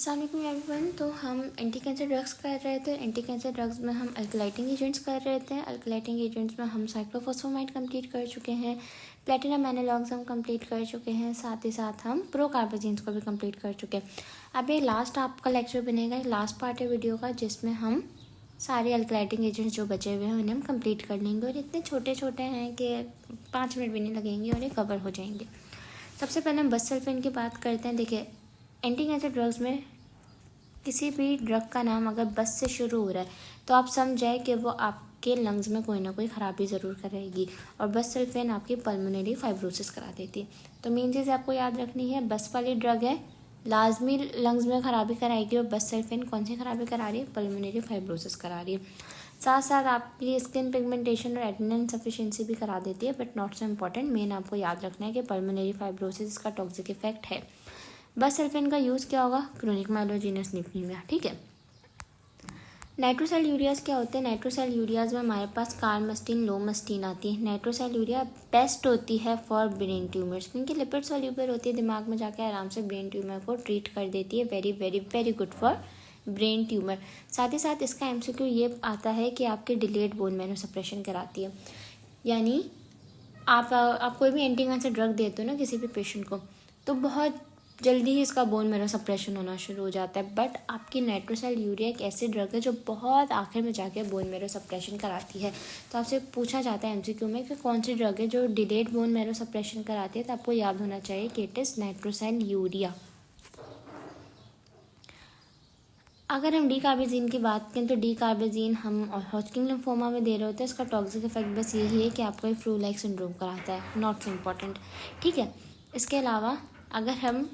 अस्सलाम वालेकुम एवरीवन। तो हम एंटी कैंसर ड्रग्स कर रहे थे। एंटी कैंसर ड्रग्स में हम अल्कलाइटिंग एजेंट्स कर रहे थे। अल्कलाइटिंग एजेंट्स में हम साइक्लोफॉस्फेमाइड कंप्लीट कर चुके हैं, प्लेटिनम एनालॉग्स हम कंप्लीट कर चुके हैं, साथ ही साथ हम प्रोकार्बाजीन्स को भी कंप्लीट कर चुके हैं। अब ये लास्ट आपका लेक्चर बनेगा, लास्ट पार्ट है वीडियो का, जिसमें हम सारे अल्कलाइटिंग एजेंट्स जो बचे हुए हैं उन्हें हम कंप्लीट कर लेंगे। और इतने छोटे छोटे हैं कि 5 मिनट भी नहीं लगेंगे और ये कवर हो जाएंगे। सबसे पहले हम बससल्फेन की बात करते हैं। देखिए, एंटी कैंसर ड्रग्स में किसी भी ड्रग का नाम अगर बस से शुरू हो रहा है तो आप समझ जाए कि वो आपके लंग्स में कोई ना कोई ख़राबी ज़रूर करेगी। और बससल्फेन आपकी पल्मोनरी फाइब्रोसिस करा देती है। तो मेन चीज़ आपको याद रखनी है, बस वाली ड्रग है, लाजमी लंग्स में ख़राबी कराएगी। और बससल्फेन कौन सी ख़राबी करा रही है? पल्मोनरी फाइब्रोसिस करा रही है। साथ साथ आपकी स्किन पिगमेंटेशन और एडेनिन इनसफिशिएंसी भी करा देती है, but not so important. Main आपको याद रखना है कि पल्मोनरी फाइब्रोसिस का टॉक्सिक इफेक्ट है। बससल्फेन का यूज़ क्या होगा? क्रोनिक माइलोजेनस न्यूक्लीमिया। ठीक है। नाइट्रोसेल यूरियाज क्या होते हैं? नाइट्रोसेल यूरियाज में हमारे पास कार्मस्टीन, लोमस्टीन आती है। नाइट्रोसेल यूरिया बेस्ट होती है फॉर ब्रेन ट्यूमर्स, क्योंकि लिपिड सॉल्यूबल होती है, दिमाग में जाके आराम से ब्रेन ट्यूमर को ट्रीट कर देती है। Very very very good for brain tumour. साथ ही साथ इसका एमसीक्यू ये आता है कि आपके डिलेड बोन मैरो सप्रेशन कराती है। यानी आप कोई भी एंटी कैंसर ड्रग देते हो ना किसी भी पेशेंट को, तो बहुत जल्दी ही इसका बोन मैरो सप्रेशन होना शुरू हो जाता है। बट आपकी नाइट्रोसेल यूरिया एक ऐसी ड्रग है जो बहुत आखिर में जाके बोन मैरो सप्रेशन कराती है। तो आपसे पूछा जाता है एमसीक्यू में कि कौन सी ड्रग है जो डिलेड बोन मैरो सप्रेशन कराती है, तो आपको याद होना चाहिए कि इट इज़ नाइट्रोसेल यूरिया। अगर हम डी कार्बाजीन की बात करें तो डी कार्बाजीन हम हॉजकिन लिम्फोमा में दे रहे होते हैं। इसका टॉक्सिक इफेक्ट बस यही है कि आपको एक फ्लू लाइक सिंड्रोम कराता है, नॉट सो इम्पॉर्टेंट। ठीक है। इसके अलावा अगर हम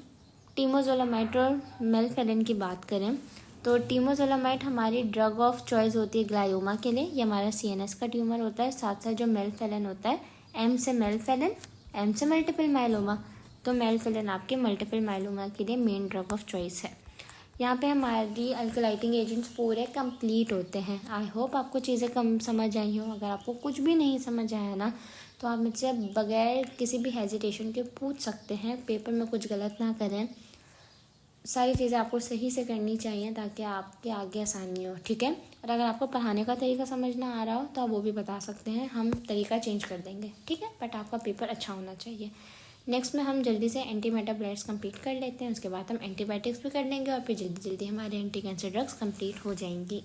टीमोजोलामाइड और मेलफेलिन की बात करें तो टीमोजोलामाइड हमारी ड्रग ऑफ चॉइस होती है ग्लायोमा के लिए। ये हमारा सीएनएस का ट्यूमर होता है। साथ साथ जो मेलफेलिन होता है, एम से मेलफेलिन, एम से मल्टीपल माइलोमा, तो मेलफेलिन आपके मल्टीपल माइलोमा के लिए मेन ड्रग ऑफ चॉइस है। यहाँ पे हमारी अल्कलाइटिंग एजेंट्स पूरे कंप्लीट होते हैं। आई होप आपको चीज़ें कम समझ आई हो। अगर आपको कुछ भी नहीं समझ आया ना तो आप मुझसे बगैर किसी भी हेजिटेशन के पूछ सकते हैं। पेपर में कुछ गलत ना करें, सारी चीज़ें आपको सही से करनी चाहिए ताकि आपके आगे आसानी हो। ठीक है। और अगर आपको पढ़ाने का तरीका समझ ना आ रहा हो तो आप वो भी बता सकते हैं, हम तरीका चेंज कर देंगे। ठीक है। बट आपका पेपर अच्छा होना चाहिए। नेक्स्ट में हम जल्दी से एंटी मेटाबोलाइट्स कंप्लीट कर लेते हैं, उसके बाद हम एंटीबायोटिक्स भी कर लेंगे और फिर जल्दी जल्दी हमारे एंटी कैंसर ड्रग्स कंप्लीट हो जाएंगी।